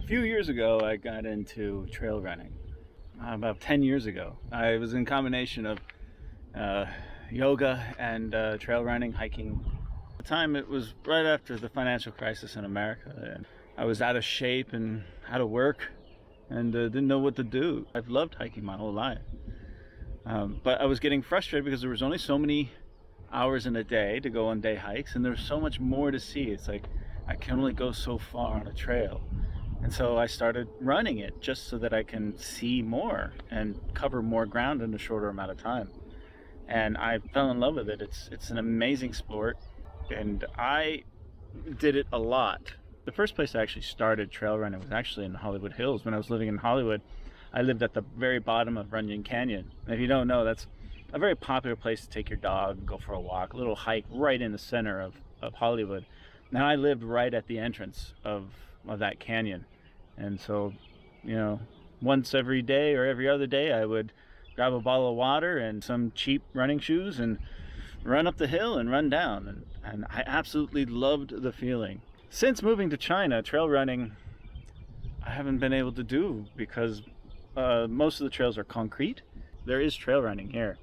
few years ago, I got into trail running. About 10 years ago. I was in combination of yoga and trail running, hiking. At the time, it was right after the financial crisis in America. And I was out of shape and out of work and didn't know what to do. I've loved hiking my whole life. But I was getting frustrated because there was only so many hours in a day to go on day hikes, and there's so much more to see. It's like I can only go so far on a trail. And so I started running it just so that I can see more and cover more ground in a shorter amount of time. And I fell in love with it. It's an amazing sport, and I did it a lot. The first place I actually started trail running was actually in the Hollywood Hills. When I was living in Hollywood, I lived at the very bottom of Runyon Canyon. And if you don't know, that's a very popular place to take your dog, go for a walk, a little hike right in the center of Hollywood. Now I lived right at the entrance of that canyon. And so, once every day or every other day, I would grab a bottle of water and some cheap running shoes and run up the hill and run down. And I absolutely loved the feeling. Since moving to China, trail running I haven't been able to do because most of the trails are concrete. There is trail running here,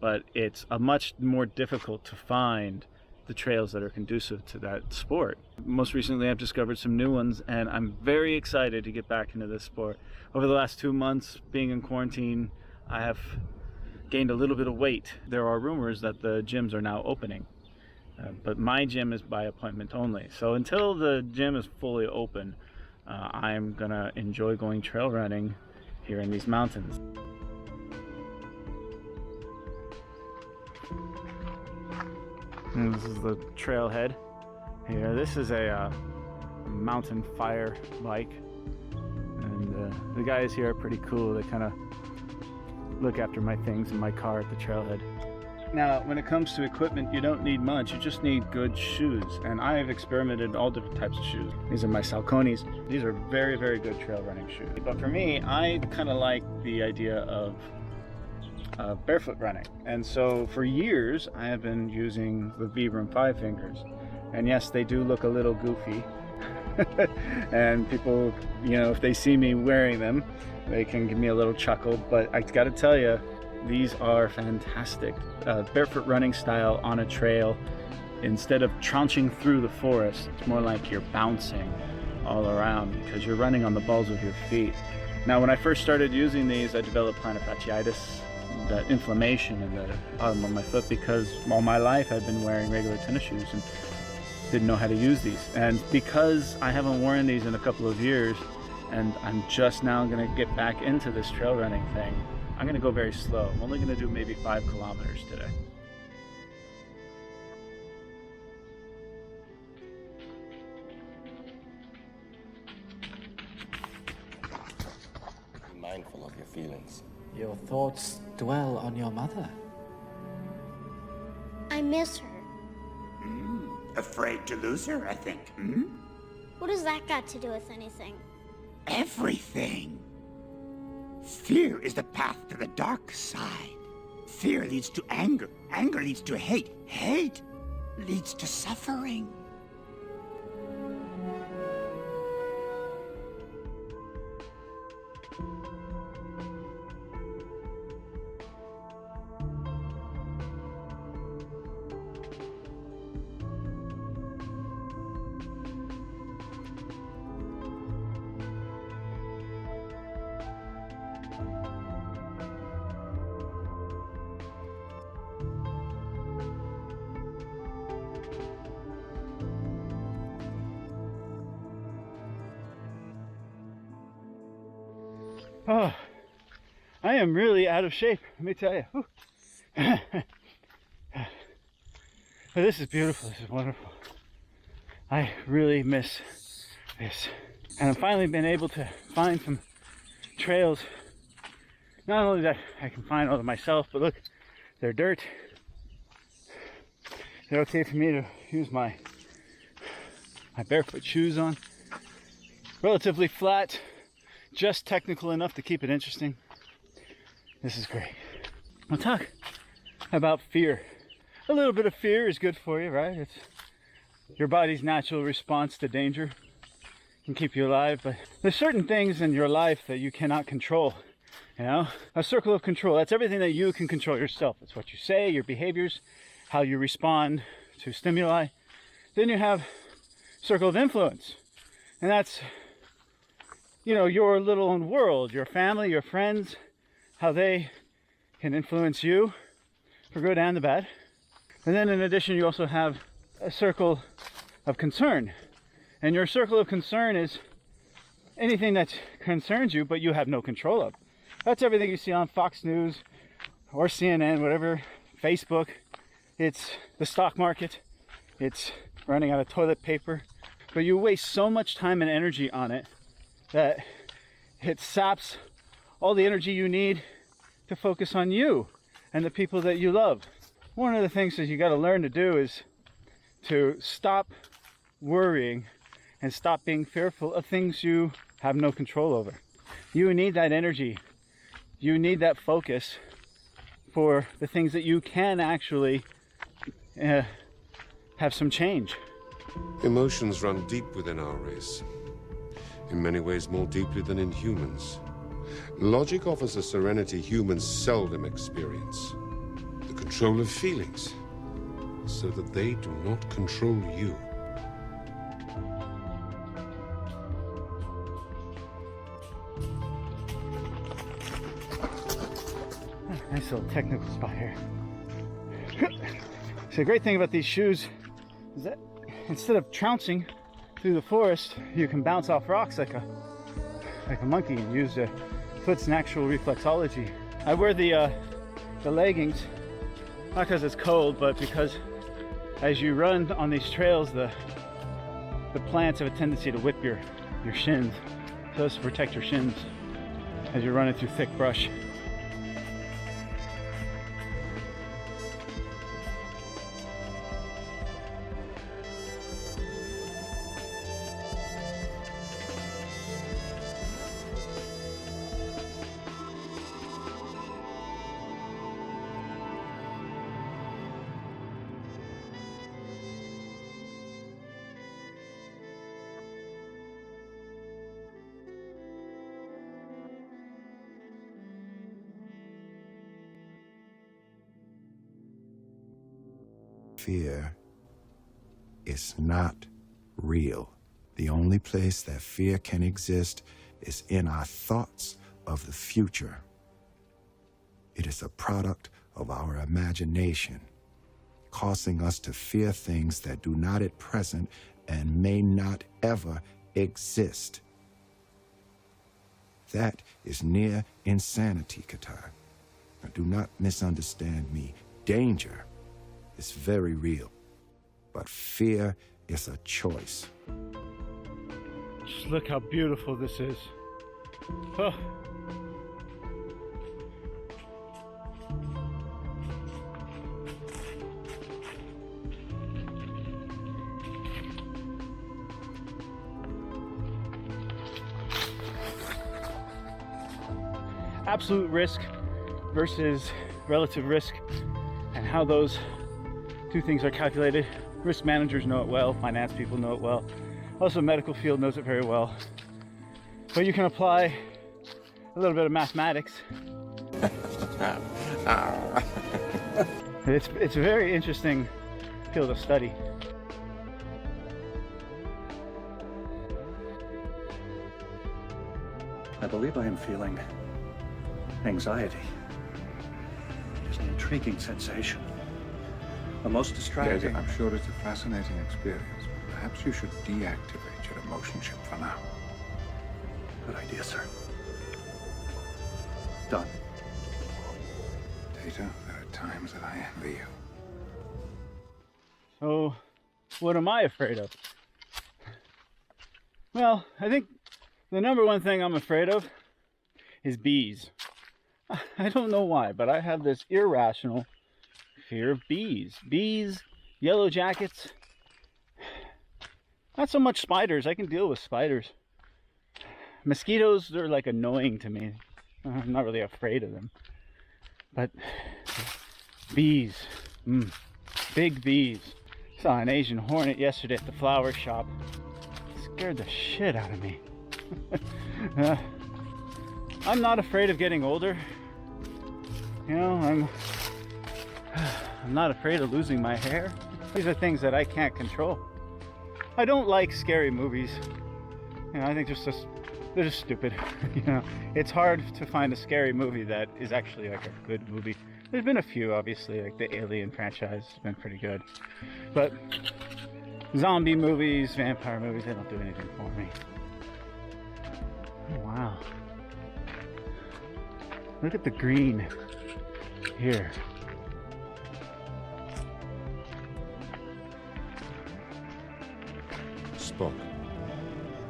but it's a much more difficult to find the trails that are conducive to that sport. Most recently, I've discovered some new ones, and I'm very excited to get back into this sport. Over the last 2 months, being in quarantine, I have gained a little bit of weight. There are rumors that the gyms are now opening, but my gym is by appointment only. So until the gym is fully open, I'm gonna enjoy going trail running here in these mountains. And this is the trailhead here. This is a mountain fire bike, and the guys here are pretty cool. They kind of look after my things in my car at the trailhead. Now, when it comes to equipment, you don't need much. You just need good shoes, and I have experimented all different types of shoes. These are my Salconis. These are very, very good trail running shoes. But for me, I kind of like the idea of barefoot running, and so for years I have been using the Vibram 5 fingers, and yes, they do look a little goofy and people, if they see me wearing them, they can give me a little chuckle, but I gotta tell you, these are fantastic. Barefoot running style on a trail, instead of trouncing through the forest, it's more like you're bouncing all around because you're running on the balls of your feet. Now, when I first started using these, I developed plantar fasciitis, that inflammation in the bottom of my foot, because all my life I've been wearing regular tennis shoes and didn't know how to use these. And because I haven't worn these in a couple of years, and I'm just now going to get back into this trail running thing, I'm going to go very slow. I'm only going to do maybe 5 kilometers today. Be mindful of your feelings. Your thoughts dwell on your mother. I miss her. Afraid to lose her, I think. What has that got to do with anything? Everything. Fear is the path to the dark side. Fear leads to anger. Anger leads to hate. Hate leads to suffering. Oh, I am really out of shape, let me tell you. This is beautiful, this is wonderful. I really miss this. And I've finally been able to find some trails. Not only that I can find all of myself, but look, they're dirt. They're okay for me to use my barefoot shoes on. Relatively flat. Just technical enough to keep it interesting. This is great. I'll talk about fear. A little bit of fear is good for you, right? It's your body's natural response to danger. can keep you alive, but there's certain things in your life that you cannot control. You know, a circle of control, that's everything that you can control yourself. It's what you say, your behaviors, how you respond to stimuli. Then you have circle of influence, and that's, you know, your little world, your family, your friends, how they can influence you for good and the bad. And then in addition, you also have a circle of concern, and your circle of concern is anything that concerns you but you have no control of. That's everything you see on Fox News or CNN, whatever, Facebook. It's the stock market. It's running out of toilet paper. But you waste so much time and energy on it that it saps all the energy you need to focus on you and the people that you love. One of the things that you got to learn to do is to stop worrying and stop being fearful of things you have no control over. You need that energy. You need that focus for the things that you can actually have some change. Emotions run deep within our race, in many ways more deeply than in humans. Logic offers a serenity humans seldom experience, the control of feelings, so that they do not control you. Nice little technical spot here. So the great thing about these shoes is that instead of trouncing through the forest, you can bounce off rocks like a monkey and use the foot's natural reflexology. I wear the leggings, not because it's cold, but because as you run on these trails, the plants have a tendency to whip your shins. So it's to protect your shins as you're running through thick brush. Fear is not real. The only place that fear can exist is in our thoughts of the future. It is a product of our imagination, causing us to fear things that do not at present and may not ever exist. That is near insanity, Qatar. Now, do not misunderstand me. Danger is very real, but fear is a choice. Just look how beautiful this is. Oh. Absolute risk versus relative risk, and how those two things are calculated. Risk managers know it well, finance people know it well. Also, medical field knows it very well. But you can apply a little bit of mathematics. It's a very interesting field of study. I believe I am feeling anxiety. It's an intriguing sensation. The most distracting. Yes, I'm sure it's a fascinating experience. Perhaps you should deactivate your emotion chip for now. Good idea, sir. Done. Data, there are times that I envy you. So, what am I afraid of? Well, I think the number one thing I'm afraid of is bees. I don't know why, but I have this irrational fear of bees. Bees, yellow jackets. Not so much spiders. I can deal with spiders. Mosquitoes, they're like annoying to me. I'm not really afraid of them. But bees, big bees. Saw an Asian hornet yesterday at the flower shop. It's Scared the shit out of me. I'm not afraid of getting older. You know, I'm not afraid of losing my hair. These are things that I can't control. I don't like scary movies. You know, I think they're just stupid. You know, it's hard to find a scary movie that is actually like a good movie. There's been a few, obviously, like the Alien franchise has been pretty good. But zombie movies, vampire movies, they don't do anything for me. Oh, wow. Look at the green here. Spock,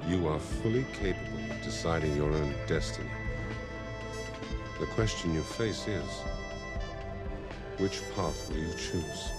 you are fully capable of deciding your own destiny. The question you face is, which path will you choose?